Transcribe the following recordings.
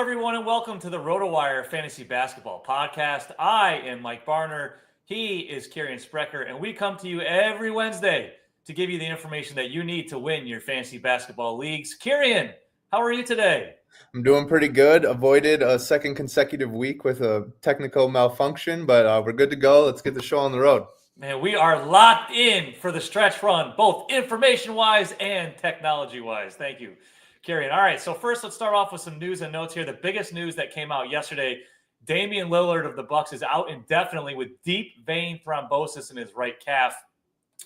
everyone, and welcome to the RotoWire Fantasy Basketball Podcast. I am Mike Barner. He is Kirien Sprecher, and we come to you every Wednesday to give you the information that you need to win your fantasy basketball leagues. Kirien, how are you today? I'm doing pretty good. Avoided a second consecutive week with a technical malfunction, but we're good to go. Let's get the show on the road. Man, we are locked in for the stretch run, both information-wise and technology-wise. Thank you, Kirien. All right, so first let's start off with some news and notes here. The biggest news that came out yesterday, Damian Lillard of the Bucks is out indefinitely with deep vein thrombosis in his right calf.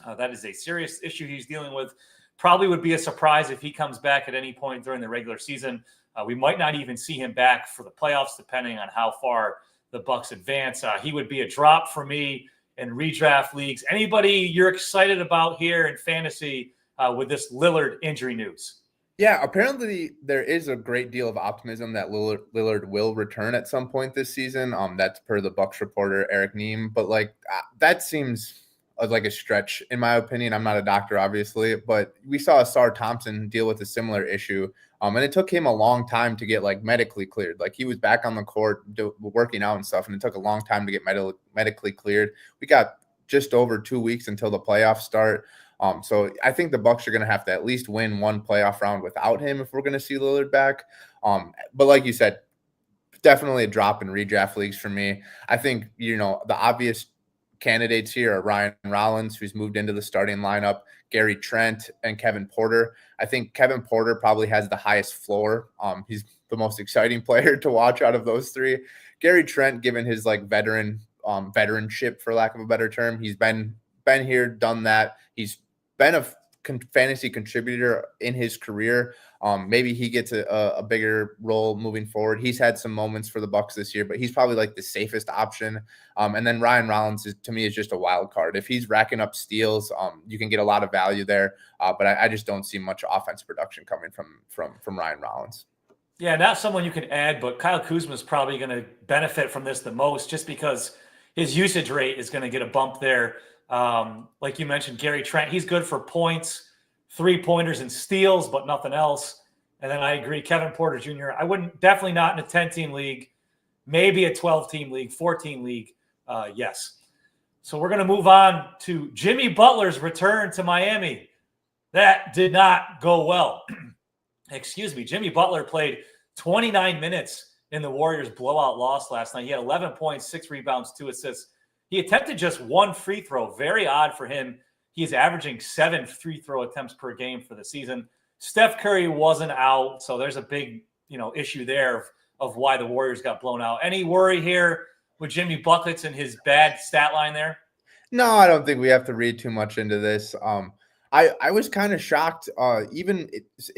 That is a serious issue he's dealing with. Probably would be a surprise if he comes back at any point during the regular season. We might not even see him back for the playoffs, depending on how far the Bucks advance. He would be a drop for me in redraft leagues. Anybody you're excited about here in fantasy with this Lillard injury news? Yeah, apparently there is a great deal of optimism that Lillard will return at some point this season. That's per the Bucks reporter Eric Neem, but that seems like a stretch in my opinion. I'm not a doctor, obviously, but we saw Ausar Thompson deal with a similar issue, and it took him a long time to get medically cleared. He was back on the court working out and stuff, and it took a long time to get medically cleared. We got just over 2 weeks until the playoffs start. So I think the Bucks are going to have to at least win one playoff round without him if we're going to see Lillard back. But like you said, definitely a drop in redraft leagues for me. I think, the obvious candidates here are Ryan Rollins, who's moved into the starting lineup, Gary Trent, and Kevin Porter. I think Kevin Porter probably has the highest floor. He's the most exciting player to watch out of those three. Gary Trent, given his veteranship, for lack of a better term, he's been here, done that. He's been a fantasy contributor in his career. Maybe he gets a bigger role moving forward. He's had some moments for the Bucks this year, but he's probably the safest option. And then Ryan Rollins to me is just a wild card. If he's racking up steals, you can get a lot of value there. But I just don't see much offense production coming from Ryan Rollins. Yeah, not someone you can add, but Kyle Kuzma is probably going to benefit from this the most, just because his usage rate is going to get a bump there. Like you mentioned, Gary Trent, he's good for points, 3-pointers, and steals, but nothing else. And then I agree, Kevin Porter Jr., I wouldn't, definitely not in a 10-team league, maybe a 12-team league, 14 league, yes. So we're going to move on to Jimmy Butler's return to Miami. That did not go well. Excuse me. Jimmy Butler played 29 minutes in the Warriors' blowout loss last night. He had 11 points, 6 rebounds, 2 assists. He attempted just 1 free throw. Very odd for him. He's averaging 7 free throw attempts per game for the season. Steph Curry wasn't out, so there's a big, issue there of why the Warriors got blown out. Any worry here with Jimmy Buckets and his bad stat line there? No, I don't think we have to read too much into this. I was kind of shocked.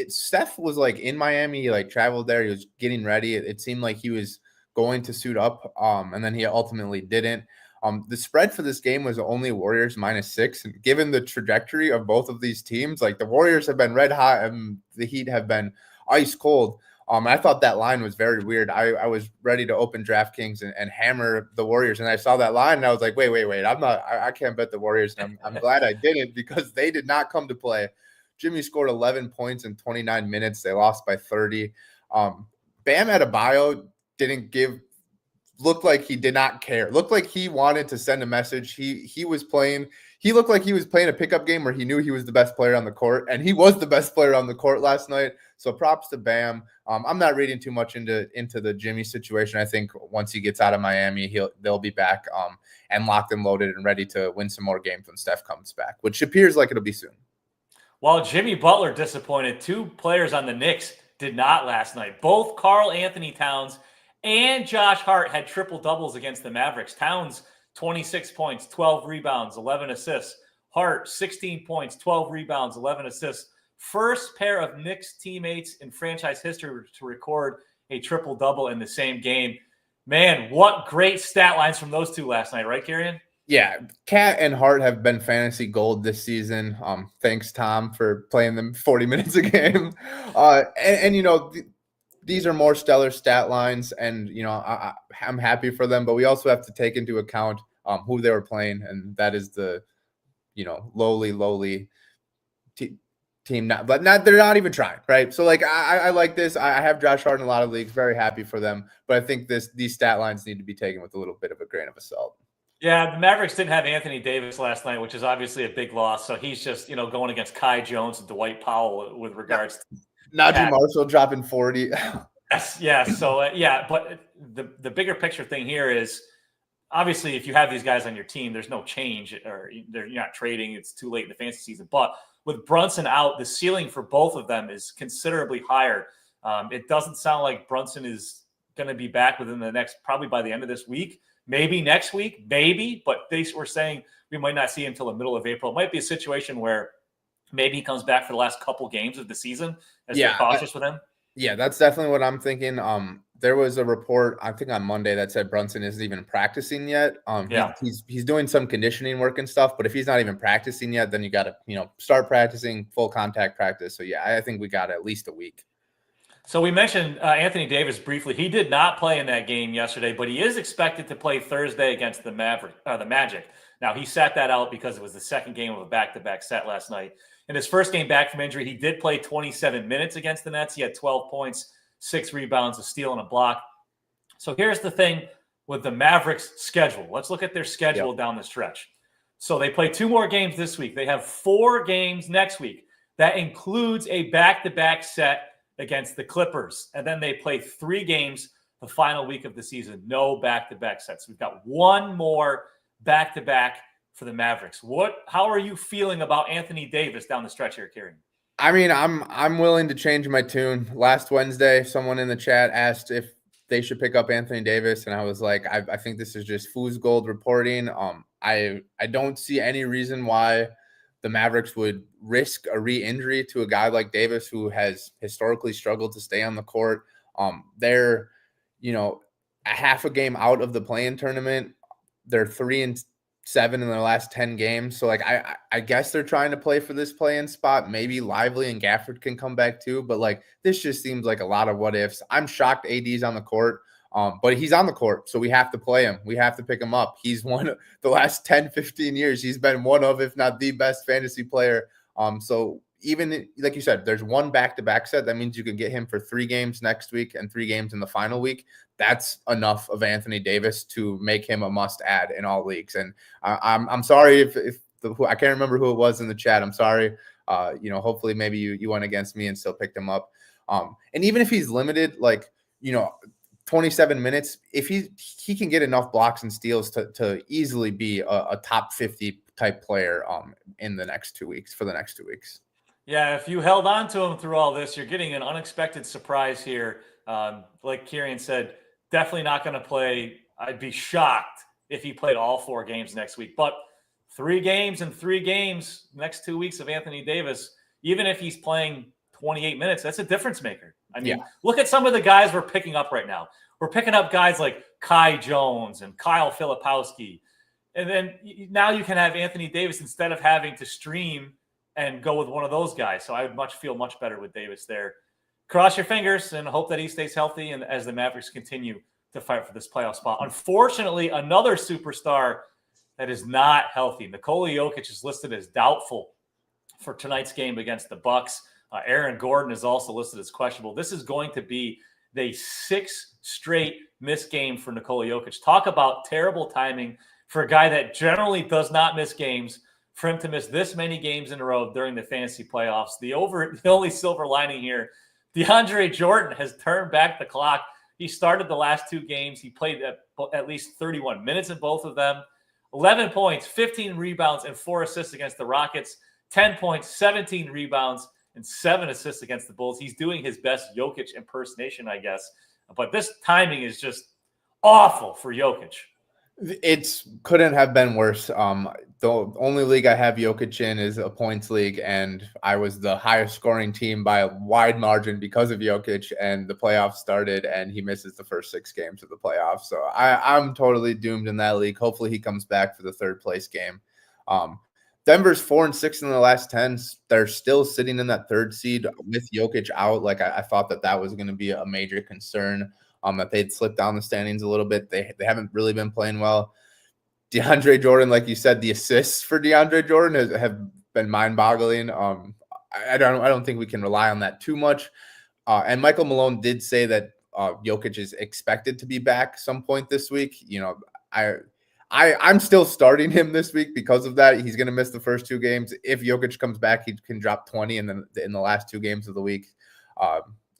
Steph was in Miami. He traveled there. He was getting ready. It seemed like he was going to suit up, and then he ultimately didn't. The spread for this game was only Warriors -6. And given the trajectory of both of these teams, the Warriors have been red hot and the Heat have been ice cold. I thought that line was very weird. I was ready to open DraftKings and hammer the Warriors. And I saw that line and I was like, wait. I can't bet the Warriors. And I'm glad I didn't, because they did not come to play. Jimmy scored 11 points in 29 minutes. They lost by 30. Bam Adebayo looked like he did not care. Looked like he wanted to send a message. He looked like he was playing a pickup game where he knew he was the best player on the court, and he was the best player on the court last night. So props to Bam. I'm not reading too much into the Jimmy situation. I think once he gets out of Miami, they'll be back and locked and loaded and ready to win some more games when Steph comes back, which appears like it'll be soon. While Jimmy Butler disappointed, 2 players on the Knicks did not last night. Both Karl Anthony Towns and Josh Hart had triple-doubles against the Mavericks. Towns, 26 points, 12 rebounds, 11 assists. Hart, 16 points, 12 rebounds, 11 assists. First pair of Knicks teammates in franchise history to record a triple-double in the same game. Man, what great stat lines from those two last night, right, Kirien? Yeah, Cat and Hart have been fantasy gold this season. Thanks, Tom, for playing them 40 minutes a game. These are more stellar stat lines, and I'm happy for them. But we also have to take into account who they were playing, and that is the lowly team, they're not even trying, right? So like I like this. I have Josh Hart in a lot of leagues, very happy for them, but I think these stat lines need to be taken with a little bit of a grain of salt. Yeah, the Mavericks didn't have Anthony Davis last night, which is obviously a big loss. So he's just, going against Kai Jones and Dwight Powell with regards to Najee Marshall dropping 40. Yes, yeah. So but the bigger picture thing here is obviously if you have these guys on your team, there's no change or you're not trading. It's too late in the fantasy season. But with Brunson out, the ceiling for both of them is considerably higher. It doesn't sound like Brunson is going to be back within probably by the end of this week. Maybe next week, maybe, but they were saying we might not see him until the middle of April. It might be a situation where maybe he comes back for the last couple games of the season as they're cautious with him. Yeah, that's definitely what I'm thinking. There was a report, I think on Monday, that said Brunson isn't even practicing yet. He's doing some conditioning work and stuff, but if he's not even practicing yet, then you got to, start practicing full contact practice. So yeah, I think we got at least a week. So we mentioned Anthony Davis briefly. He did not play in that game yesterday, but he is expected to play Thursday against the Magic. Now, he sat that out because it was the second game of a back-to-back set last night. In his first game back from injury, he did play 27 minutes against the Nets. He had 12 points, 6 rebounds, a steal, and a block. So here's the thing with the Mavericks' schedule. Let's look at their schedule down the stretch. So they play 2 more games this week. They have 4 games next week. That includes a back-to-back set against the Clippers. And then they play 3 games the final week of the season. No back-to-back sets. We've got 1 more back-to-back for the Mavericks. How are you feeling about Anthony Davis down the stretch here, Kirien? I mean, I'm willing to change my tune. Last Wednesday, someone in the chat asked if they should pick up Anthony Davis, and I was like, I think this is just fool's gold reporting. I don't see any reason why the Mavericks would risk a re-injury to a guy like Davis who has historically struggled to stay on the court. They're, a half a game out of the play-in tournament. They're 3-7 in their last 10 games. So like, I guess they're trying to play for this play-in spot. Maybe Lively and Gafford can come back too. But like, this just seems like a lot of what ifs. I'm shocked AD's on the court. But he's on the court, so we have to play him. We have to pick him up. He's one of the last 10, 15 years. He's been one of, if not the best fantasy player. So even like you said, there's 1 back-to-back set. That means you can get him for 3 games next week and 3 games in the final week. That's enough of Anthony Davis to make him a must-add in all leagues. And I'm sorry if I can't remember who it was in the chat. I'm sorry. Hopefully maybe you went against me and still picked him up. And even if he's limited, 27 minutes, if he can get enough blocks and steals to easily be a top 50 type player in the next 2 weeks, for the next 2 weeks. Yeah, if you held on to him through all this, you're getting an unexpected surprise here. Like Kirien said, definitely not going to play. I'd be shocked if he played all 4 games next week. But 3 games and 3 games next 2 weeks of Anthony Davis, even if he's playing 28 minutes, that's a difference maker. I mean, Look at some of the guys we're picking up right now. We're picking up guys like Kai Jones and Kyle Filipowski. And then now you can have Anthony Davis instead of having to stream and go with one of those guys. So I would feel much better with Davis there. Cross your fingers and hope that he stays healthy and as the Mavericks continue to fight for this playoff spot. Unfortunately, another superstar that is not healthy. Nikola Jokic is listed as doubtful for tonight's game against the Bucks. Aaron Gordon is also listed as questionable. This is going to be the 6th straight missed game for Nikola Jokic. Talk about terrible timing for a guy that generally does not miss games. For him to miss this many games in a row during the fantasy playoffs, the only silver lining here, DeAndre Jordan has turned back the clock. He started the last 2 games. He played at least 31 minutes in both of them. 11 points, 15 rebounds, and 4 assists against the Rockets. 10 points, 17 rebounds, and 7 assists against the Bulls. He's doing his best Jokic impersonation, I guess. But this timing is just awful for Jokic. It couldn't have been worse. The only league I have Jokic in is a points league, and I was the highest scoring team by a wide margin because of Jokic, and the playoffs started, and he misses the first 6 games of the playoffs. So I'm totally doomed in that league. Hopefully he comes back for the 3rd place game. Denver's 4-6 in the last 10. They're still sitting in that 3rd seed with Jokic out. Like I thought that was going to be a major concern, that they'd slip down the standings a little bit. They haven't really been playing well. DeAndre Jordan, like you said, the assists for DeAndre Jordan have been mind-boggling. I don't think we can rely on that too much. And Michael Malone did say that Jokic is expected to be back some point this week. I'm still starting him this week because of that. He's going to miss the first 2 games. If Jokic comes back, he can drop 20 in the last 2 games of the week,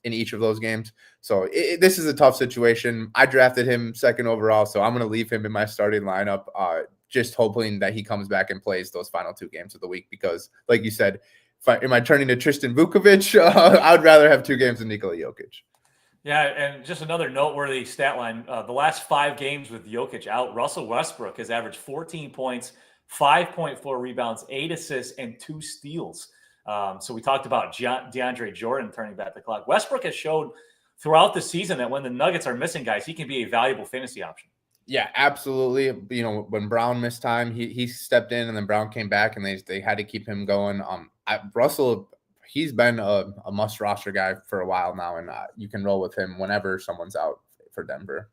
in each of those games. So this is a tough situation. I drafted him 2nd overall, so I'm going to leave him in my starting lineup, just hoping that he comes back and plays those final 2 games of the week. Because, like you said, am I turning to Tristan Vukovic? I would rather have 2 games than Nikola Jokic. Yeah, and just another noteworthy stat line. The last 5 games with Jokic out, Russell Westbrook has averaged 14 points, 5.4 rebounds, 8 assists, and 2 steals. So we talked about DeAndre Jordan turning back the clock. Westbrook has showed throughout the season that when the Nuggets are missing guys, he can be a valuable fantasy option. Yeah, absolutely. When Brown missed time, he stepped in, and then Brown came back, and they had to keep him going. Russell, he's been a must roster guy for a while now, and you can roll with him whenever someone's out for Denver.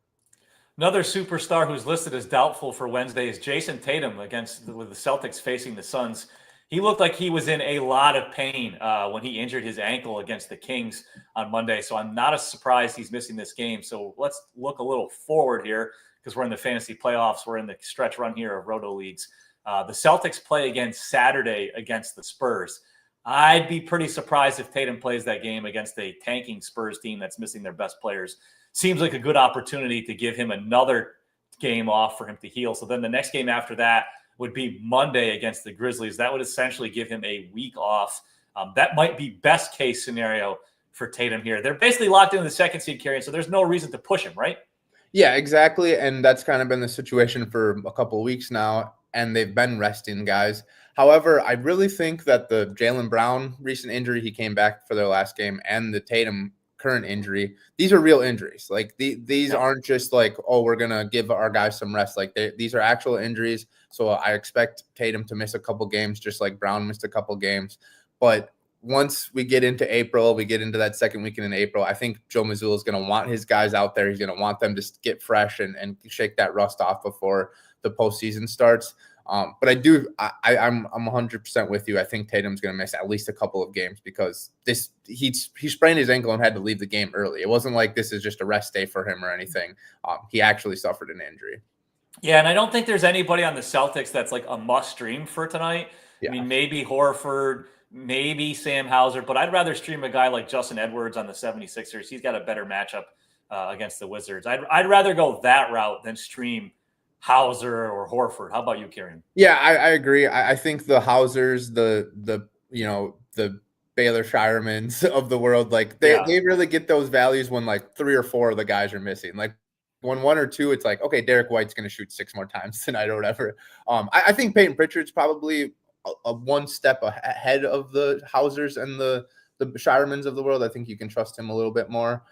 Another superstar who's listed as doubtful for Wednesday is Jayson Tatum with the Celtics facing the Suns. He looked like he was in a lot of pain when he injured his ankle against the Kings on Monday. So I'm not surprised he's missing this game. So let's look a little forward here because we're in the fantasy playoffs. We're in the stretch run here of Roto Leagues. The Celtics play again Saturday against the Spurs. I'd be pretty surprised if Tatum plays that game against a tanking Spurs team that's missing their best players. Seems like a good opportunity to give him another game off for him to heal. So then the next game after that would be Monday against the Grizzlies. That would essentially give him a week off. That might be best case scenario for Tatum here. They're basically locked into the 2nd seed, Kirien, so there's no reason to push him, right? Yeah, exactly. And that's kind of been the situation for a couple of weeks now, and they've been resting guys. However, I really think that the Jaylen Brown recent injury, he came back for their last game, and the Tatum current injury, these are real injuries. Like these aren't just like, oh, we're going to give our guys some rest. Like these are actual injuries. So I expect Tatum to miss a couple games, just like Brown missed a couple games. But once we get into April, we get into that 2nd weekend in April, I think Joe Mazzulla is going to want his guys out there. He's going to want them to get fresh and shake that rust off before the postseason starts. But I'm 100% with you. I think Tatum's going to miss at least a couple of games because he sprained his ankle and had to leave the game early. It wasn't like this is just a rest day for him or anything. He actually suffered an injury. Yeah, and I don't think there's anybody on the Celtics that's like a must stream for tonight. Yeah. I mean, maybe Horford, maybe Sam Hauser, but I'd rather stream a guy like Justin Edwards on the 76ers. He's got a better matchup against the Wizards. I'd rather go that route than stream Hauser or Horford. How about you, Kirien? Yeah, I agree. I think the Hausers, the Baylor Shiremans of the world, like they really get those values when like 3 or 4 of the guys are missing. Like when 1 or 2, it's like, okay, Derek White's going to shoot 6 more times tonight or whatever. I think Peyton Pritchard's probably a 1 step ahead of the Hausers and the Shiremans of the world. I think you can trust him a little bit more.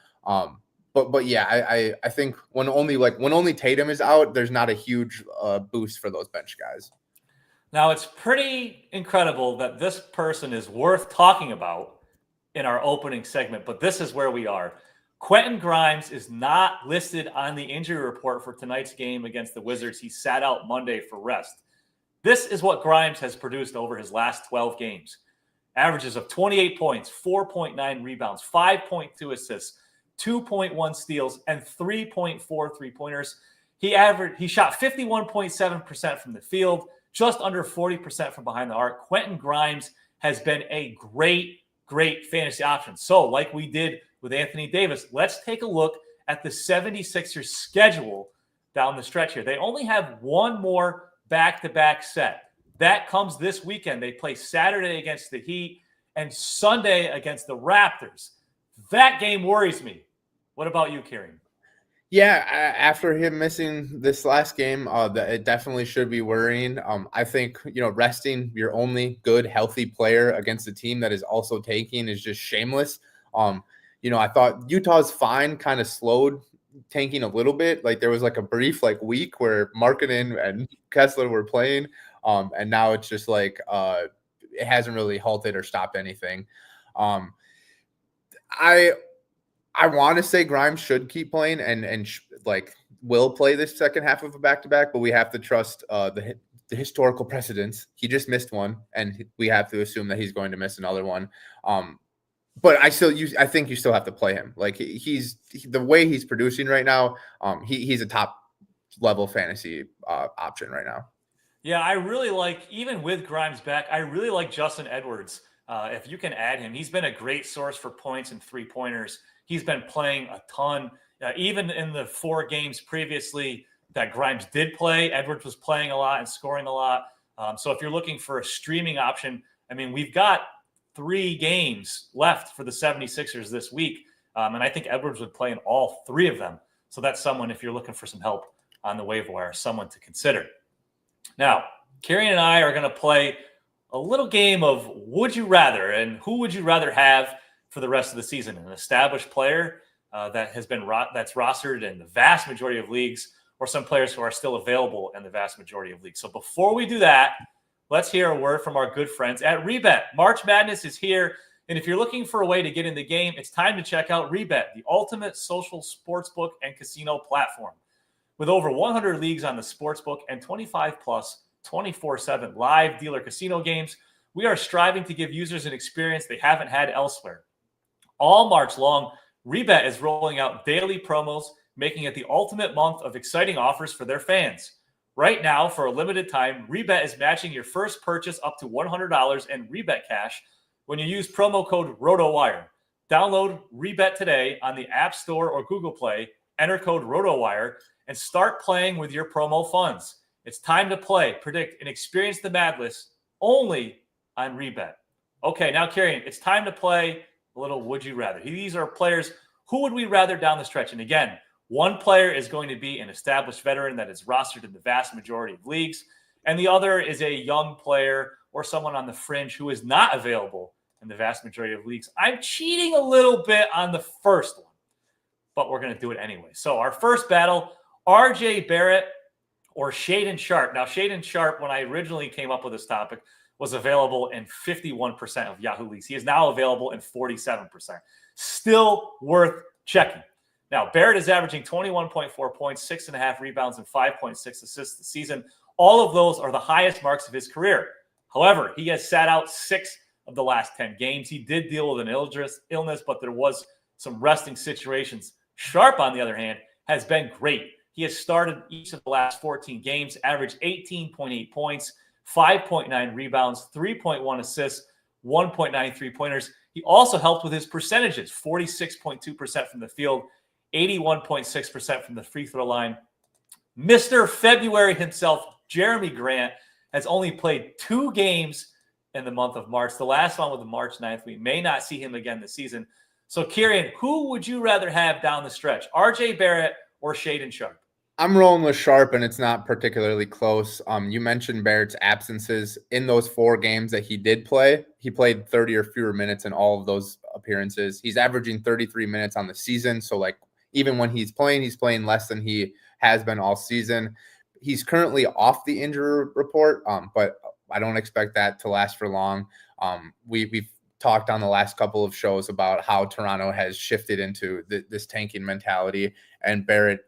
But yeah, I think when only Tatum is out, there's not a huge boost for those bench guys. Now, it's pretty incredible that this person is worth talking about in our opening segment, but this is where we are. Quentin Grimes is not listed on the injury report for tonight's game against the Wizards. He sat out Monday for rest. This is what Grimes has produced over his last 12 games. Averages of 28 points, 4.9 rebounds, 5.2 assists, 2.1 steals, and 3.4 three-pointers. He shot 51.7% from the field, just under 40% from behind the arc. Quentin Grimes has been a great fantasy option. So like we did with Anthony Davis, let's take a look at the 76ers schedule down the stretch here. They only have one more back-to-back set. That comes this weekend. They play Saturday against the Heat and Sunday against the Raptors. That game worries me. What about you, Kirien? Yeah, after him missing this last game, it definitely should be worrying. I think, resting your only good, healthy player against a team that is also tanking is just shameless. I thought Utah's fine kind of slowed tanking a little bit. Like there was like a brief week where Markkanen and Kessler were playing, and now it's just like it hasn't really halted or stopped anything. I want to say Grimes should keep playing and will play this second half of a back-to-back, but we have to trust the the historical precedents. He just missed one, and we have to assume that he's going to miss another one. But I think you still have to play him. Like he's the way he's producing right now. He's a top level fantasy option right now. Yeah, I really like, even with Grimes back, I really like Justin Edwards. If you can add him, he's been a great source for points and 3-pointers. He's been playing a ton. Even in the 4 games previously that Grimes did play, Edwards was playing a lot and scoring a lot. So if you're looking for a streaming option, I mean, we've got 3 games left for the 76ers this week. And I think Edwards would play in all 3 of them. So that's someone, if you're looking for some help on the waiver wire, someone to consider. Now, Kirien and I are going to play a little game of would you rather, and who would you rather have for the rest of the season? An established player that has been that's rostered in the vast majority of leagues, or some players who are still available in the vast majority of leagues. So before we do that, let's hear a word from our good friends at Rebet. March Madness is here, and if you're looking for a way to get in the game, it's time to check out Rebet, the ultimate social sportsbook and casino platform. With over 100 leagues on the sportsbook and 25-plus 24/7 live dealer casino games, we are striving to give users an experience they haven't had elsewhere. All March long, Rebet is rolling out daily promos, making it the ultimate month of exciting offers for their fans. Right now, for a limited time, Rebet is matching your first purchase up to $100 in Rebet cash when you use promo code RotoWire. Download Rebet today on the App Store or Google Play, enter code RotoWire, and start playing with your promo funds. It's time to play, predict, and experience the madness only on Rebet. Okay, now, Kirien, it's time to play a little would you rather. These are players, who would we rather down the stretch? And again, one player is going to be an established veteran that is rostered in the vast majority of leagues, and the other is a young player or someone on the fringe who is not available in the vast majority of leagues. I'm cheating a little bit on the first one, but we're going to do it anyway. So our first battle, RJ Barrett or Shaedon Sharpe. Now, Shaedon Sharpe, when I originally came up with this topic, was available in 51% of Yahoo leagues. He is now available in 47%. Still worth checking. Now, Barrett is averaging 21.4 points, 6.5 rebounds, and 5.6 assists this season. All of those are the highest marks of his career. However, he has sat out 6 of the last 10 games. He did deal with an illness, but there was some resting situations. Sharpe, on the other hand, has been great. He has started each of the last 14 games, averaged 18.8 points, 5.9 rebounds, 3.1 assists, 1.9 3-pointers. He also helped with his percentages, 46.2% from the field, 81.6% from the free throw line. Mr. February himself, Jeremy Grant, has only played 2 games in the month of March. The last one was the March 9th. We may not see him again this season. So, Kirien, who would you rather have down the stretch, RJ Barrett or Shaedon Sharpe? I'm rolling with Sharpe, and it's not particularly close. You mentioned Barrett's absences. In those 4 games that he did play, he played 30 or fewer minutes in all of those appearances. He's averaging 33 minutes on the season. So, like, even when he's playing less than he has been all season. He's currently off the injury report, but I don't expect that to last for long. We've talked on the last couple of shows about how Toronto has shifted into this tanking mentality, and Barrett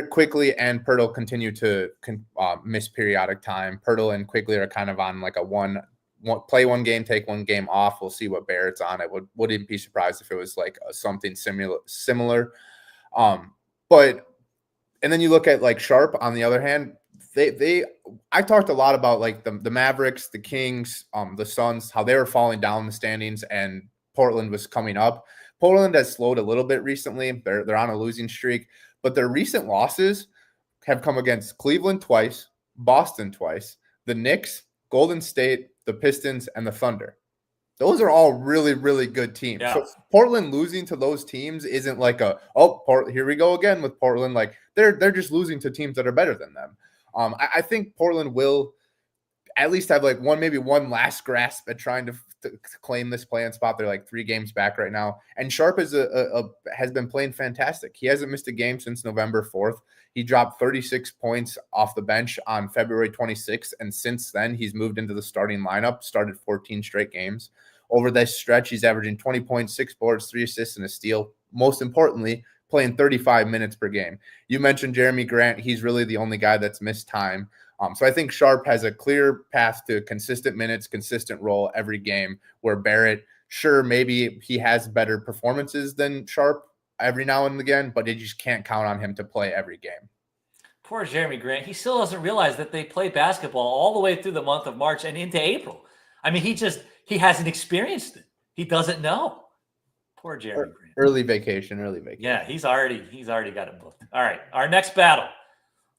quickly and Pirtle continue to miss periodic time. Pirtle and Quigley are kind of on like a play one game, take one game off. We'll see what Barrett's on. I wouldn't be surprised if it was like something similar. And then you look at like Sharpe on the other hand. I talked a lot about like the Mavericks, the Kings, the Suns, how they were falling down the standings and Portland was coming up. Portland has slowed a little bit recently. They're on a losing streak, but their recent losses have come against Cleveland twice, Boston twice, the Knicks, Golden State, the Pistons, and the Thunder. Those are all really, really good teams. Yeah. So Portland losing to those teams isn't like here we go again with Portland. Like they're just losing to teams that are better than them. I think Portland will at least have like maybe one last grasp at trying to claim this play-in spot. They're like 3 games back right now. And Sharpe has been playing fantastic. He hasn't missed a game since November 4th. He dropped 36 points off the bench on February 26th. And since then, he's moved into the starting lineup, started 14 straight games. Over this stretch, he's averaging 20 points, 6 boards, 3 assists, and a steal. Most importantly, playing 35 minutes per game. You mentioned Jeremy Grant. He's really the only guy that's missed time. So I think Sharpe has a clear path to consistent minutes, consistent role every game, where Barrett, sure, maybe he has better performances than Sharpe every now and again, but you just can't count on him to play every game. Poor Jeremy Grant. He still doesn't realize that they play basketball all the way through the month of March and into April. I mean, he hasn't experienced it. He doesn't know. Poor Jeremy Grant. Early vacation. Yeah, he's already got it booked. All right, our next battle.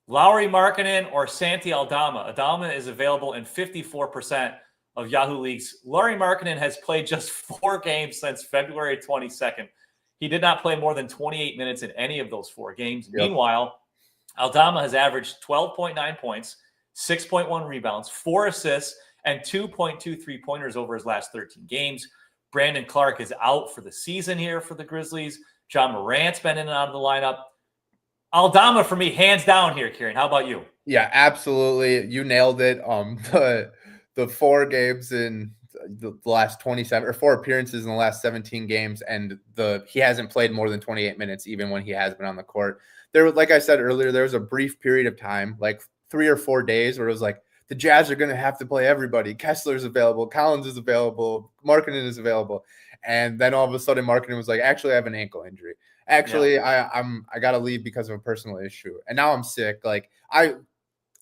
Lauri Markkanen or Santi Aldama. Aldama is available in 54% of Yahoo leagues. Lauri Markkanen has played just 4 games since February 22nd. He did not play more than 28 minutes in any of those 4 games. Yep. Meanwhile, Aldama has averaged 12.9 points, 6.1 rebounds, 4 assists, and 2.2 3-pointers over his last 13 games. Brandon Clark is out for the season here for the Grizzlies. John Morant's been in and out of the lineup. Aldama for me, hands down here, Kirien. How about you? Yeah, absolutely. You nailed it. The 4 games in the last 27 or 4 appearances in the last 17 games, and he hasn't played more than 28 minutes even when he has been on the court. There was, like I said earlier, there was a brief period of time, like 3 or 4 days, where it was like the Jazz are going to have to play everybody. Kessler's available, Collins is available, Markkanen is available, and then all of a sudden Markkanen was like, actually, I have an ankle injury. Actually, yeah. I got to leave because of a personal issue, and now I'm sick. Like, I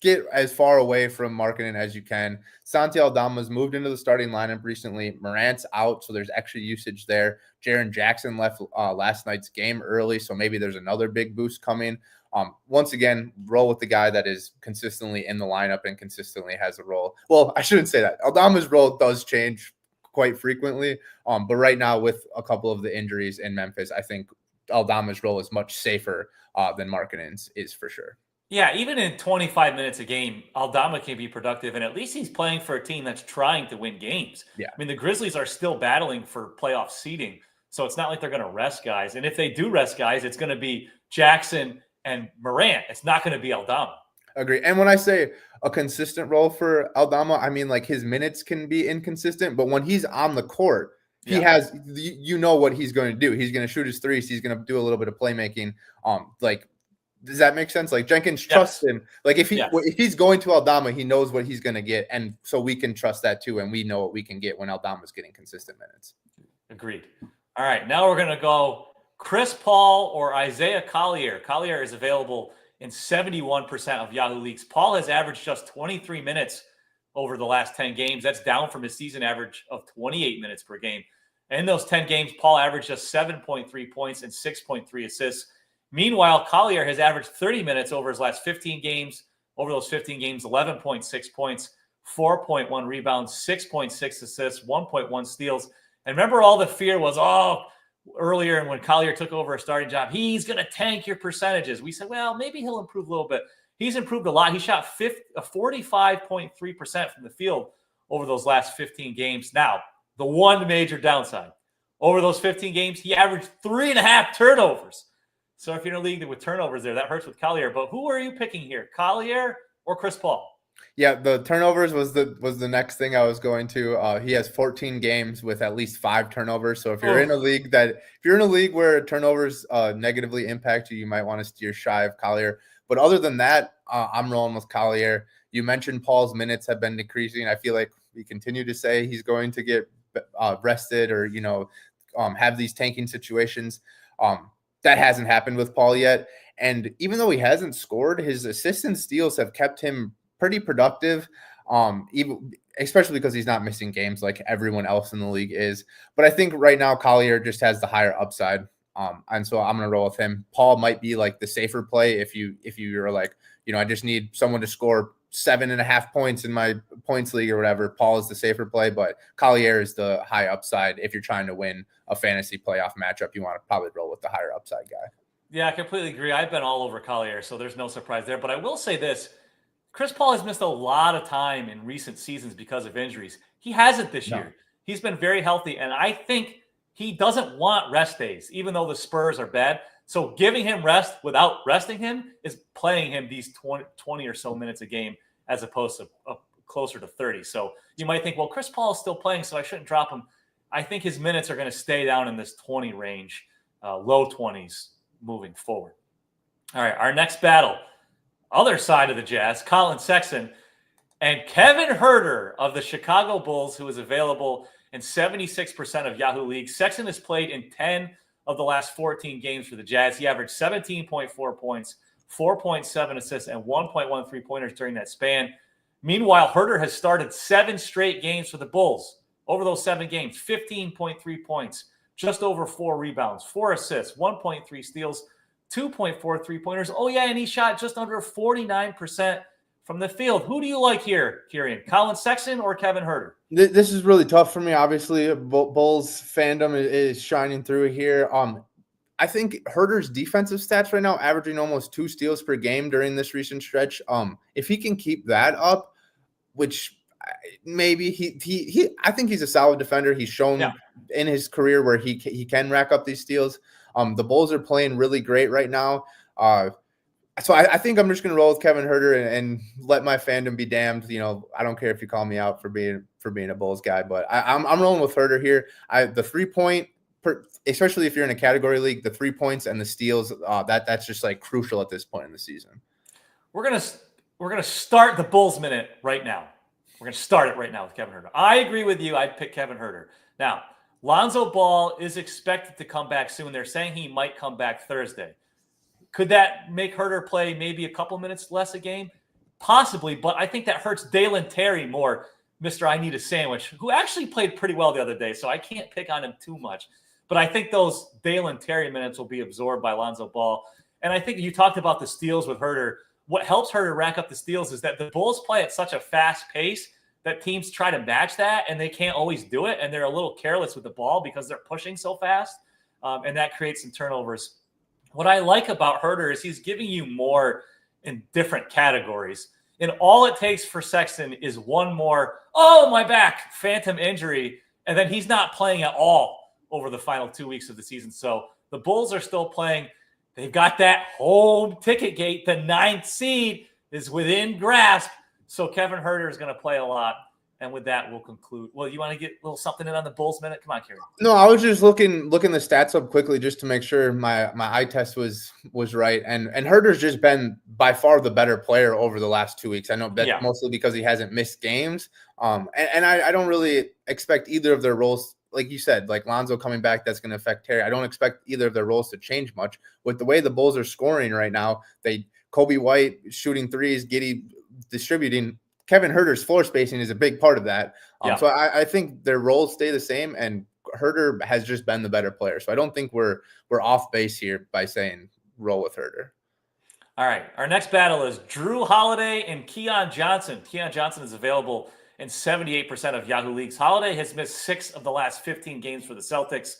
get as far away from Markkanen as you can. Santi Aldama's moved into the starting lineup recently. Morant's out, so there's extra usage there. Jaren Jackson left last night's game early, so maybe there's another big boost coming. Once again, roll with the guy that is consistently in the lineup and consistently has a role. Well, I shouldn't say that. Aldama's role does change quite frequently, but right now with a couple of the injuries in Memphis, I think Aldama's role is much safer than Markkanen's is for sure. Yeah, even in 25 minutes a game, Aldama can be productive, and at least he's playing for a team that's trying to win games. Yeah. I mean, the Grizzlies are still battling for playoff seeding, so it's not like they're going to rest guys. And if they do rest guys, it's going to be Jackson and Morant. It's not going to be Aldama. Agree. And when I say a consistent role for Aldama, I mean like his minutes can be inconsistent, but when he's on the court, he has, you know what he's going to do. He's going to shoot his threes. He's going to do a little bit of playmaking. Does that make sense? Like Jenkins trusts him. Like if he's going to Aldama, he knows what he's going to get. And so we can trust that too. And we know what we can get when Aldama's getting consistent minutes. Agreed. All right. Now we're going to go Chris Paul or Isaiah Collier. Collier is available in 71% of Yahoo leagues. Paul has averaged just 23 minutes over the last 10 games. That's down from his season average of 28 minutes per game. In those 10 games, Paul averaged just 7.3 points and 6.3 assists. Meanwhile, Collier has averaged 30 minutes over his last 15 games. Over those 15 games, 11.6 points, 4.1 rebounds, 6.6 assists, 1.1 steals. And remember, all the fear was, earlier and when Collier took over a starting job, he's going to tank your percentages. We said, well, maybe he'll improve a little bit. He's improved a lot. He shot 45.3% from the field over those last 15 games. Now, the one major downside, over those 15 games, he averaged 3.5 turnovers. So if you're in a league with turnovers there, that hurts with Collier. But who are you picking here, Collier or Chris Paul? Yeah, the turnovers was the next thing I was going to. He has 14 games with at least 5 turnovers. So if you're in a league where turnovers negatively impact you, you might want to steer shy of Collier. But other than that, I'm rolling with Collier. You mentioned Paul's minutes have been decreasing. I feel like we continue to say he's going to get rested or have these tanking situations. That hasn't happened with Paul yet. And even though he hasn't scored, his assists and steals have kept him pretty productive, especially because he's not missing games like everyone else in the league is. But I think right now Collier just has the higher upside. And so I'm going to roll with him. Paul might be like the safer play if you're like, I just need someone to score 7.5 points in my points league or whatever. Paul is the safer play, but Collier is the high upside. If you're trying to win a fantasy playoff matchup, you want to probably roll with the higher upside guy. Yeah, I completely agree. I've been all over Collier, so there's no surprise there. But I will say this. Chris Paul has missed a lot of time in recent seasons because of injuries. He hasn't this year. He's been very healthy, and I think he doesn't want rest days, even though the Spurs are bad. So giving him rest without resting him is playing him these 20 or so minutes a game as opposed to closer to 30. So you might think, well, Chris Paul is still playing, so I shouldn't drop him. I think his minutes are going to stay down in this 20 range, low 20s moving forward. All right, our next battle. other side of the Jazz, Collin Sexton, and Kevin Huerter of the Chicago Bulls, who is available in 76% of Yahoo leagues. Sexton has played in 10 of the last 14 games for the Jazz. He averaged 17.4 points, 4.7 assists, and 1.1 3-pointers during that span. Meanwhile, Huerter has started 7 straight games for the Bulls. Over those 7 games, 15.3 points, just over 4 rebounds, 4 assists, 1.3 steals, 2.4 3-pointers. Oh, yeah, and he shot just under 49% from the field. Who do you like here, Kirien? Collin Sexton or Kevin Huerter? This is really tough for me. Obviously, Bulls fandom is shining through here. I think Huerter's defensive stats right now, averaging almost 2 steals per game during this recent stretch. If he can keep that up, which maybe I think he's a solid defender. He's shown in his career where he can rack up these steals. The Bulls are playing really great right now. So I think I'm just going to roll with Kevin Huerter and let my fandom be damned. You know, I don't care if you call me out for being a Bulls guy, but I'm rolling with Huerter here. The 3-point, especially if you're in a category league, the 3 points and the steals, that's just like crucial at this point in the season. We're gonna start the Bulls minute right now. We're gonna start it right now with Kevin Huerter. I agree with you. I'd pick Kevin Huerter. Now, Lonzo Ball is expected to come back soon. They're saying he might come back Thursday. Could that make Huerter play maybe a couple minutes less a game? Possibly, but I think that hurts Dalen Terry more, Mr. I Need a Sandwich, who actually played pretty well the other day, so I can't pick on him too much. But I think those Dalen Terry minutes will be absorbed by Lonzo Ball. And I think you talked about the steals with Huerter. What helps Huerter rack up the steals is that the Bulls play at such a fast pace that teams try to match that, and they can't always do it, and they're a little careless with the ball because they're pushing so fast, and that creates some turnovers. What I like about Huerter is he's giving you more in different categories. And all it takes for Sexton is one more, oh, my back, phantom injury, and then he's not playing at all over the final 2 weeks of the season. So the Bulls are still playing. They've got that home ticket gate. The 9th seed is within grasp. So Kevin Huerter is going to play a lot. And with that, we'll conclude. Well, you want to get a little something in on the Bulls minute? Come on, Kirien. No, I was just looking the stats up quickly just to make sure my eye test was right. And Huerter's just been by far the better player over the last 2 weeks. I know that's mostly because he hasn't missed games. And I don't really expect either of their roles, like you said, like Lonzo coming back, that's going to affect Terry. I don't expect either of their roles to change much. With the way the Bulls are scoring right now, Kobe White shooting threes, Giddey distributing. Kevin Huerter's floor spacing is a big part of that. So I think their roles stay the same, and Huerter has just been the better player. So I don't think we're off base here by saying roll with Huerter. All right. Our next battle is Jrue Holiday and Keon Johnson. Keon Johnson is available in 78% of Yahoo leagues. Holiday has missed 6 of the last 15 games for the Celtics.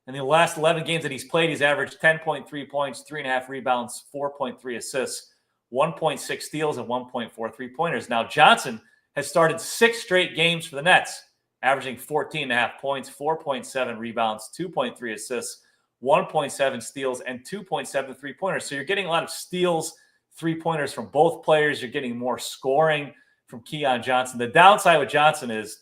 In the last 11 games that he's played, he's averaged 10.3 points, 3.5 rebounds, 4.3 assists, 1.6 steals, and 1.4 3-pointers. Now, Johnson has started 6 straight games for the Nets, averaging 14.5 points, 4.7 rebounds, 2.3 assists, 1.7 steals, and 2.7 3-pointers. So you're getting a lot of steals, 3-pointers from both players. You're getting more scoring from Keon Johnson. The downside with Johnson is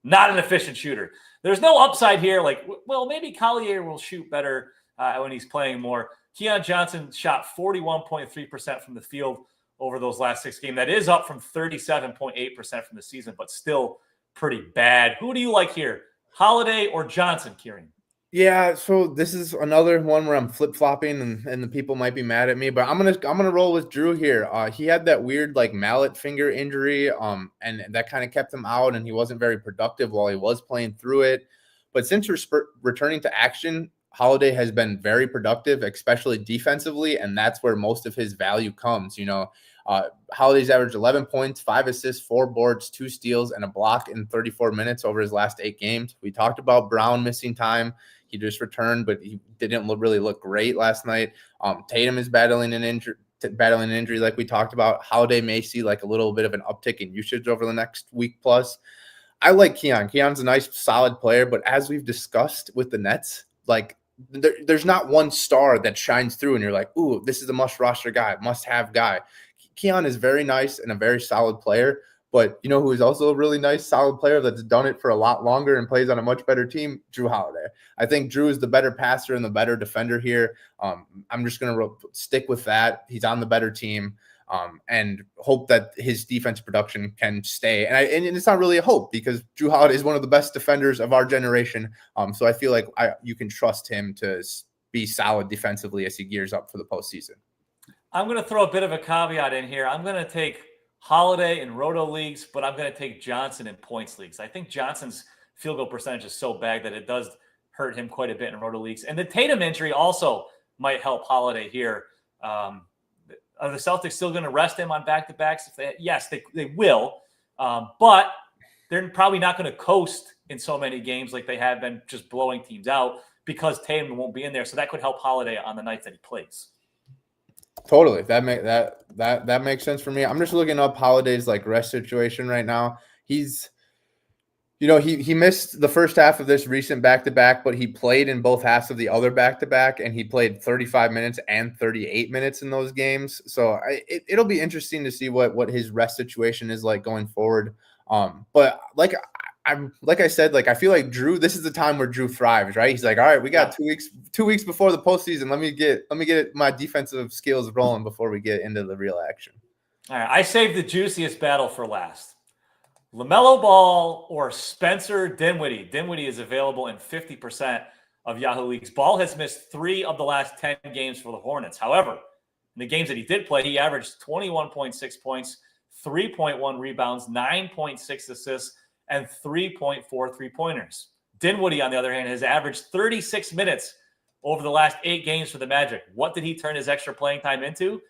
not an efficient shooter. There's no upside here. Like, well, maybe Collier will shoot better when he's playing more. Keon Johnson shot 41.3% from the field over those last 6 games. That is up from 37.8% from the season, but still pretty bad. Who do you like here, Holiday or Johnson, Kirien? Yeah, so this is another one where I'm flip-flopping and the people might be mad at me, but I'm gonna roll with Jrue here. He had that weird like mallet finger injury, and that kind of kept him out, and he wasn't very productive while he was playing through it. But since returning to action, Holiday has been very productive, especially defensively, and that's where most of his value comes. You know, Holiday's averaged 11 points, 5 assists, 4 boards, 2 steals, and a block in 34 minutes over his last 8 games. We talked about Brown missing time. He just returned, but he didn't really look great last night. Tatum is battling an injury like we talked about. Holiday may see like a little bit of an uptick in usage over the next week plus. I like Keon. Keon's a nice, solid player, but as we've discussed with the Nets, like there's not one star that shines through and you're like, ooh, this is a must-roster guy, must-have guy. Keon is very nice and a very solid player, but you know who is also a really nice, solid player that's done it for a lot longer and plays on a much better team? Jrue Holiday. I think Jrue is the better passer and the better defender here. I'm just going to stick with that. He's on the better team. and hope that his defense production can stay. And it's not really a hope because Jrue Holiday is one of the best defenders of our generation. So I feel like you can trust him to be solid defensively as he gears up for the postseason. I'm going to throw a bit of a caveat in here. I'm going to take Holiday in roto leagues, but I'm going to take Johnson in points leagues. I think Johnson's field goal percentage is so bad that it does hurt him quite a bit in roto leagues. And the Tatum injury also might help Holiday here. Are the Celtics still going to rest him on back-to-backs? Yes, they will. But they're probably not going to coast in so many games like they have been, just blowing teams out, because Tatum won't be in there. So that could help Holiday on the nights that he plays. Totally. That makes sense for me. I'm just looking up Holiday's like rest situation right now. He's, he missed the first half of this recent back-to-back, but he played in both halves of the other back-to-back, and he played 35 minutes and 38 minutes in those games. So it'll be interesting to see what his rest situation is like going forward. But like I said, I feel like Jrue, this is the time where Jrue thrives, right? He's like, all right, we got 2 weeks before the postseason. Let me get my defensive skills rolling before we get into the real action. All right, I saved the juiciest battle for last. LaMelo Ball or Spencer Dinwiddie. Dinwiddie is available in 50% of Yahoo leagues. Ball has missed 3 of the last 10 games for the Hornets. However, in the games that he did play, he averaged 21.6 points, 3.1 rebounds, 9.6 assists, and 3.4 three-pointers. Dinwiddie, on the other hand, has averaged 36 minutes over the last 8 games for the Magic. What did he turn his extra playing time into?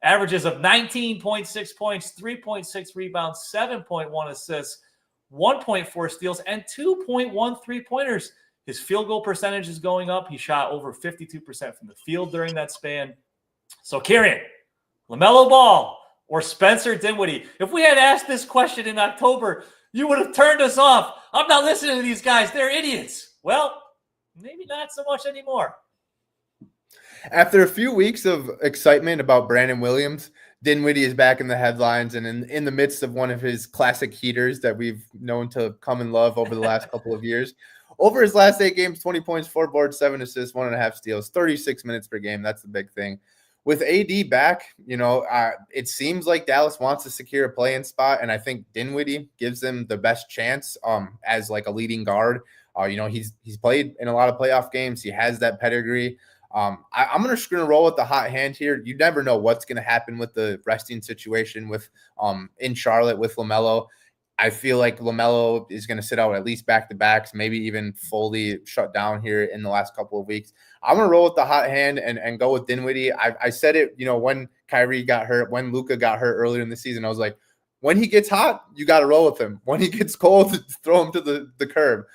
Averages of 19.6 points, 3.6 rebounds, 7.1 assists, 1.4 steals, and 2.1 three-pointers. His field goal percentage is going up. He shot over 52% from the field during that span. So, Kirien, LaMelo Ball or Spencer Dinwiddie? If we had asked this question in October, you would have turned us off. I'm not listening to these guys. They're idiots. Well, maybe not so much anymore. After a few weeks of excitement about Brandon Williams, Dinwiddie is back in the headlines and in the midst of one of his classic heaters that we've known to come and love over the last couple of years. Over his last 8 games, 20 points, 4 boards, 7 assists, 1.5 steals, 36 minutes per game. That's the big thing. With AD back, it seems like Dallas wants to secure a play-in spot, and I think Dinwiddie gives them the best chance as like a leading guard. He's played in a lot of playoff games. He has that pedigree. I'm gonna roll with the hot hand here. You never know what's gonna happen with the resting situation with in Charlotte with LaMelo. I feel like LaMelo is gonna sit out at least back-to-backs, maybe even fully shut down here in the last couple of weeks. I'm gonna roll with the hot hand and go with Dinwiddie. I said it, when Kyrie got hurt, when Luka got hurt earlier in the season, I was like, when he gets hot, you got to roll with him. When he gets cold, throw him to the curb.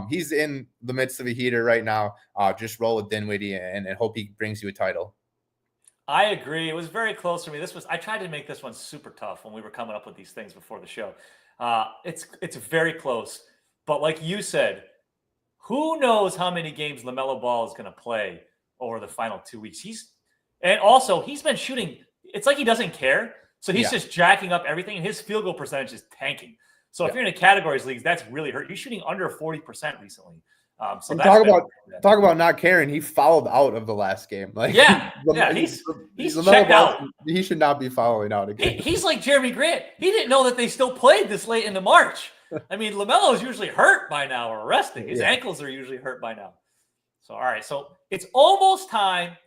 He's in the midst of a heater right now. Just roll with Dinwiddie and hope he brings you a title. I agree. It was very close for me. I tried to make this one super tough when we were coming up with these things before the show. It's very close. But like you said, who knows how many games LaMelo Ball is going to play over the final 2 weeks. He's been shooting. It's like he doesn't care. So he's just jacking up everything, and his field goal percentage is tanking. So if you're in a categories leagues, that's really hurt. He's shooting under 40% recently. So talk about not caring. He fouled out of the last game. He's checked out. He should not be fouling out again. He's like Jeremy Grant. He didn't know that they still played this late into March. I mean, LaMelo is usually hurt by now or resting. His ankles are usually hurt by now. So, all right. So it's almost time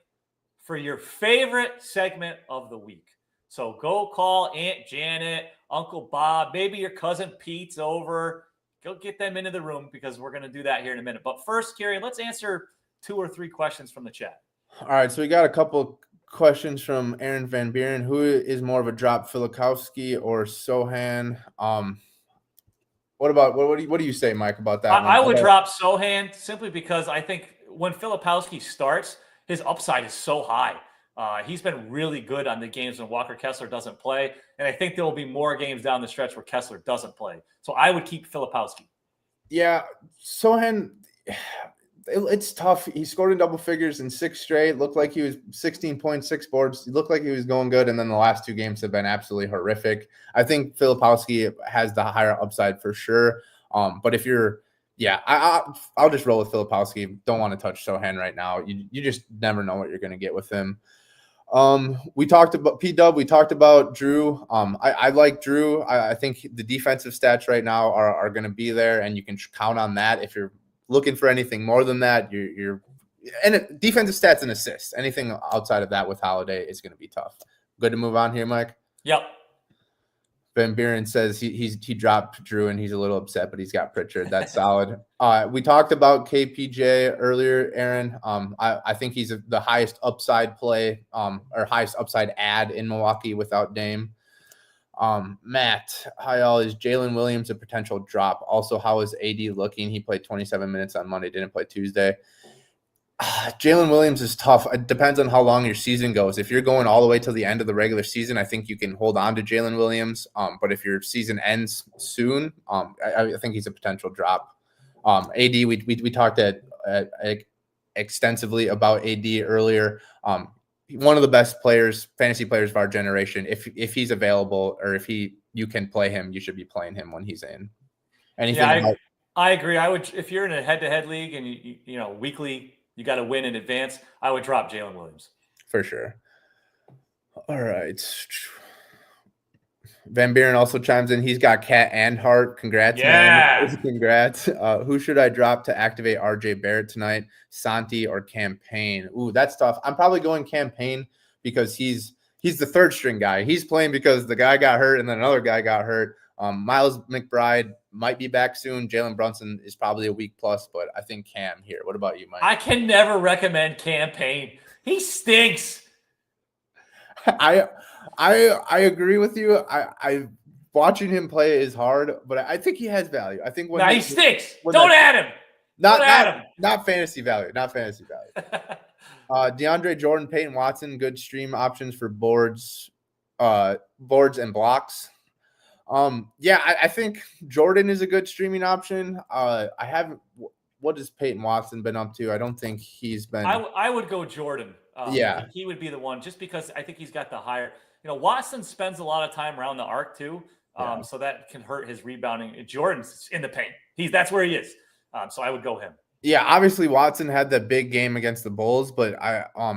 for your favorite segment of the week. So go call Aunt Janet, Uncle Bob, maybe your cousin Pete's over. Go get them into the room because we're going to do that here in a minute. But first, Kirien, let's answer 2 or 3 questions from the chat. All right, so we got a couple questions from Aaron Van Buren. Who is more of a drop, Filikowski or Sohan? What do you say, Mike, about that? I would drop Sohan simply because I think when Filikowski starts, his upside is so high. He's been really good on the games when Walker Kessler doesn't play. And I think there will be more games down the stretch where Kessler doesn't play. So I would keep Filikowski. Yeah, Sohan, it's tough. He scored in double figures in 6 straight. Looked like he was 16.6 boards. He looked like he was going good. And then the last 2 games have been absolutely horrific. I think Filikowski has the higher upside for sure. But if you're, I'll just roll with Filikowski. Don't want to touch Sohan right now. You just never know what you're going to get with him. We talked about P-Dub. We talked about Jrue. I like Jrue. I think the defensive stats right now are going to be there, and you can count on that. If you're looking for anything more than that, and defensive stats and assists. Anything outside of that with Holiday is going to be tough. Good to move on here, Mike. Yep. Van Buren says he dropped Jrue and he's a little upset, but he's got Pritchard. That's solid. We talked about KPJ earlier, Aaron. I think he's the highest upside play or highest upside add in Milwaukee without Dame. Matt, hi all. Is Jalen Williams a potential drop? Also, how is AD looking? He played 27 minutes on Monday, didn't play Tuesday. Jalen Williams is tough. It depends on how long your season goes. If you're going all the way till the end of the regular season, I think you can hold on to Jalen Williams. But if your season ends soon, I think he's a potential drop. AD, we talked extensively about AD earlier. One of the best players, fantasy players of our generation. If he's available or if you can play him, you should be playing him when he's in. Anything? I agree. I would, if you're in a head-to-head league and you know weekly. You got to win in advance. I would drop Jalen Williams. For sure. All right. Van Buren also chimes in. He's got Cat and Hart. Congrats, man. Congrats. Who should I drop to activate RJ Barrett tonight? Santi or Campaign? Ooh, that's tough. I'm probably going Campaign because he's the third string guy. He's playing because the guy got hurt and then another guy got hurt. Miles McBride might be back soon. Jalen Brunson is probably a week plus, but I think Cam here. What about you, Mike? I can never recommend Campaign. He stinks. I agree with you. I watching him play is hard, but I think he has value. I think he stinks. Don't add him. Not fantasy value. Not fantasy value. DeAndre Jordan, Peyton Watson, good stream options for boards and blocks. I think Jordan is a good streaming option. What has Peyton Watson been up to? I don't think he's been. I would go Jordan. He would be the one just because I think he's got the higher. Watson spends a lot of time around the arc too, so that can hurt his rebounding. Jordan's in the paint. That's where he is. So I would go him. Yeah, obviously Watson had that big game against the Bulls, but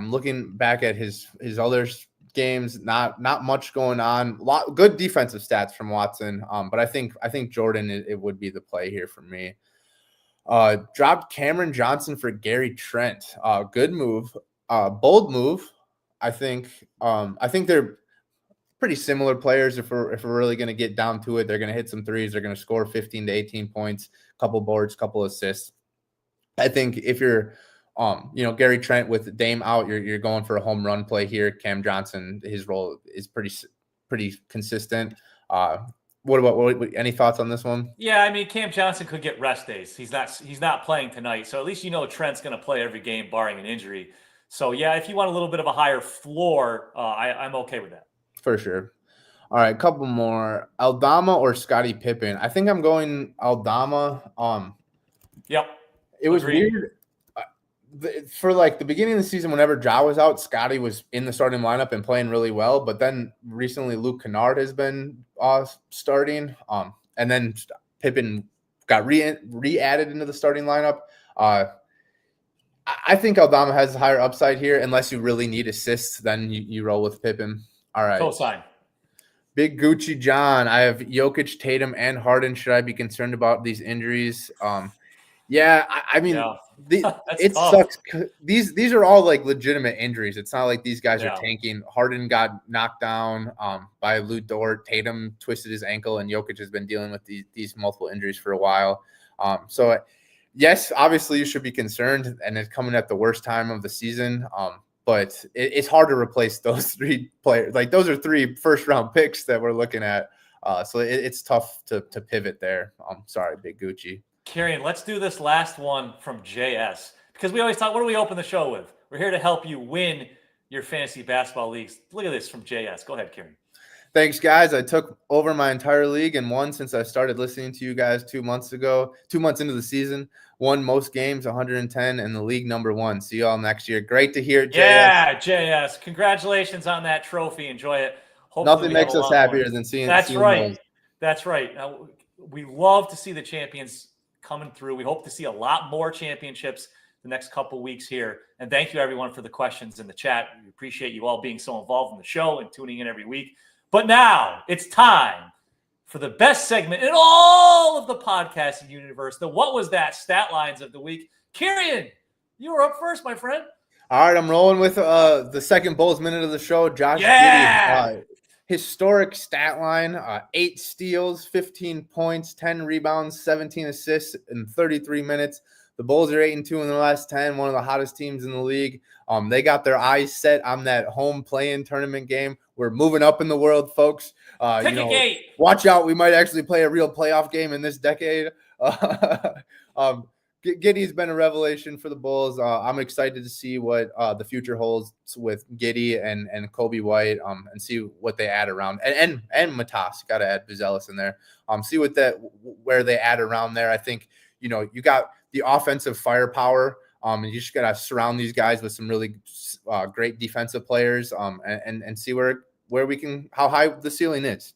looking back at his other games, not much going on. Good defensive stats from Watson, but I think Jordan it would be the play here for me. Dropped Cameron Johnson for Gary Trent. Good move, bold move. I think they're pretty similar players. If we're really going to get down to it, they're going to hit some threes. They're going to score 15 to 18 points, couple boards, couple assists. I think if you're Gary Trent with Dame out, you're going for a home run play here. Cam Johnson, his role is pretty consistent. What any thoughts on this one? Yeah, I mean Cam Johnson could get rest days. He's not playing tonight, so at least Trent's going to play every game barring an injury. So yeah, if you want a little bit of a higher floor, I'm okay with that. For sure. All right, couple more. Aldama or Scottie Pippen? I think I'm going Aldama. Yep. It was weird. For like the beginning of the season, whenever Ja was out, Scottie was in the starting lineup and playing really well. But then recently, Luke Kennard has been starting, and then Pippen got re-added into the starting lineup. I think Aldama has a higher upside here, unless you really need assists. Then you roll with Pippen. All right. Co-sign. Big Gucci John. I have Jokic, Tatum, and Harden. Should I be concerned about these injuries? Yeah, I mean, it tough. Sucks. These are all like legitimate injuries. It's not like these guys are tanking. Harden got knocked down by Lou Dort. Tatum twisted his ankle, and Jokic has been dealing with these multiple injuries for a while. So, yes, obviously you should be concerned, and it's coming at the worst time of the season. But it's hard to replace those three players. Like those are 3 first-round picks that we're looking at. So it's tough to pivot there. Sorry, Big Gucci. Kirien, let's do this last one from JS because we always talk. What do we open the show with? We're here to help you win your fantasy basketball leagues. Look at this from JS. Go ahead, Kirien. Thanks, guys. I took over my entire league and won since I started listening to you guys 2 months ago. 2 months into the season, won most games, 110, and the league #1. See you all next year. Great to hear, JS. Yeah, JS. Congratulations on that trophy. Enjoy it. Hopefully nothing makes us happier than seeing. That's right. That's right. We love to see the champions coming through. We hope to see a lot more championships the next couple weeks here. And thank you, everyone, for the questions in the chat. We appreciate you all being so involved in the show and tuning in every week. But now it's time for the best segment in all of the podcasting universe, the What Was That stat lines of the week. Kirien, you were up first, my friend. All right, I'm rolling with the second Bulls minute of the show. Josh Giddey, historic stat line, 8 steals, 15 points, 10 rebounds, 17 assists in 33 minutes. The Bulls are 8-2 in the last 10, one of the hottest teams in the league. They got their eyes set on that home play-in tournament game. We're moving up in the world, folks. Watch out. We might actually play a real playoff game in this decade. Giddey's been a revelation for the Bulls. I'm excited to see what the future holds with Giddey and Kobe White, and see what they add around. And Matas, got to add Buzelis in there. See where they add around there. I think, you got the offensive firepower, and you just got to surround these guys with some really great defensive players, and see where we can, how high the ceiling is.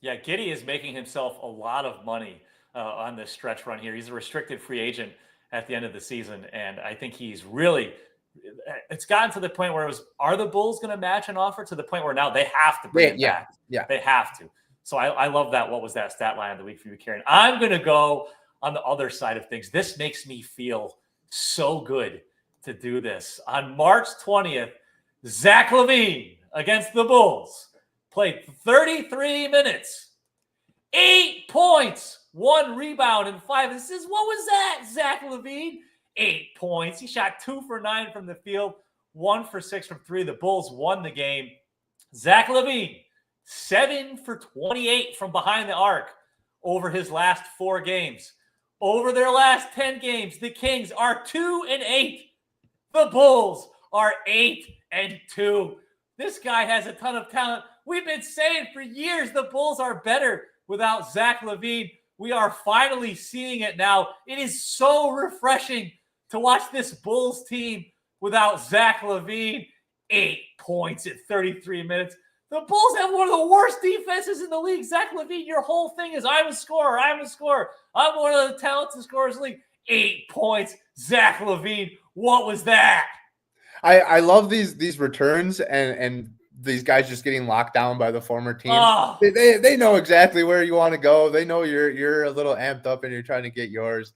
Yeah, Giddey is making himself a lot of money on this stretch run here. He's a restricted free agent at the end of the season, and I think he's really – it's gotten to the point where are the Bulls going to match an offer, to the point where now they have to bring it back. Yeah, they have to. So I love that. What was that stat line of the week for you, Kirien? I'm going to go on the other side of things. This makes me feel so good to do this. On March 20th, Zach LaVine against the Bulls played 33 minutes, 8 points, 1 rebound, and 5 assists. What was that, Zach LaVine? 8 points. He shot 2 for 9 from the field, 1 for 6 from 3. The Bulls won the game. Zach LaVine, 7 for 28 from behind the arc over his last 4 games. Over their last 10 games, the Kings are 2-8. The Bulls are 8-2. This guy has a ton of talent. We've been saying for years the Bulls are better without Zach LaVine. We are finally seeing it now. It is so refreshing to watch this Bulls team without Zach LaVine. 8 points in 33 minutes. The Bulls have one of the worst defenses in the league. Zach LaVine, your whole thing is I'm a scorer. I'm one of the talented scorers in the league. 8 points. Zach LaVine, what was that? I love these returns and these guys just getting locked down by the former team. Oh. They know exactly where you want to go. They know you're a little amped up and you're trying to get yours.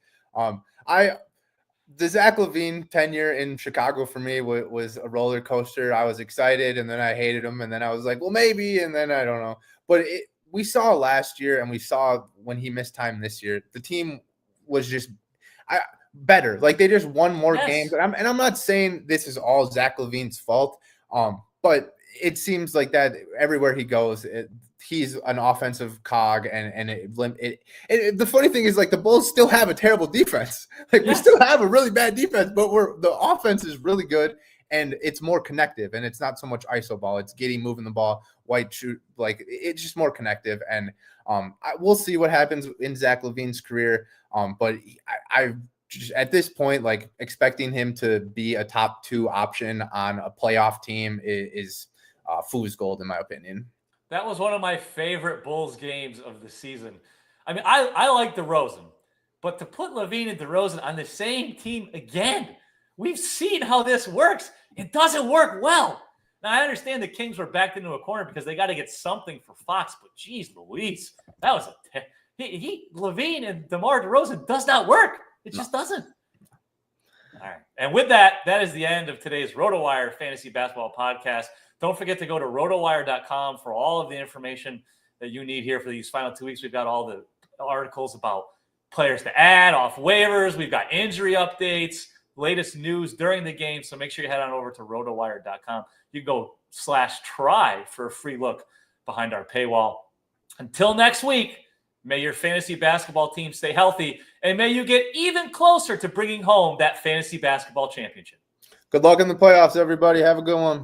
The Zach LaVine tenure in Chicago for me was a roller coaster. I was excited, and then I hated him, and then I was like, well, maybe, and then I don't know. But we saw last year, and we saw when he missed time this year, the team was just better. Like, they just won more games. And I'm not saying this is all Zach LaVine's fault, but it seems like that everywhere he goes, he's an offensive cog, and the funny thing is, like, the Bulls still have a terrible defense. Like, we still have a really bad defense, but the offense is really good, and it's more connective, and it's not so much iso ball. It's Giddey moving the ball, White shoot, like, it's just more connective, and we'll see what happens in Zach LaVine's career. But I just, at this point, like, expecting him to be a top 2 option on a playoff team is fool's gold, in my opinion. That was one of my favorite Bulls games of the season. I mean, I like DeRozan, but to put LaVine and DeRozan on the same team again, we've seen how this works. It doesn't work well. Now, I understand the Kings were backed into a corner because they got to get something for Fox, but geez Louise, that was LaVine and DeMar DeRozan does not work. It just doesn't. All right. And with that, that is the end of today's RotoWire Fantasy Basketball Podcast. Don't forget to go to RotoWire.com for all of the information that you need here for these final 2 weeks. We've got all the articles about players to add, off waivers. We've got injury updates, latest news during the game. So make sure you head on over to RotoWire.com. You can go /try for a free look behind our paywall. Until next week, may your fantasy basketball team stay healthy, and may you get even closer to bringing home that fantasy basketball championship. Good luck in the playoffs, everybody. Have a good one.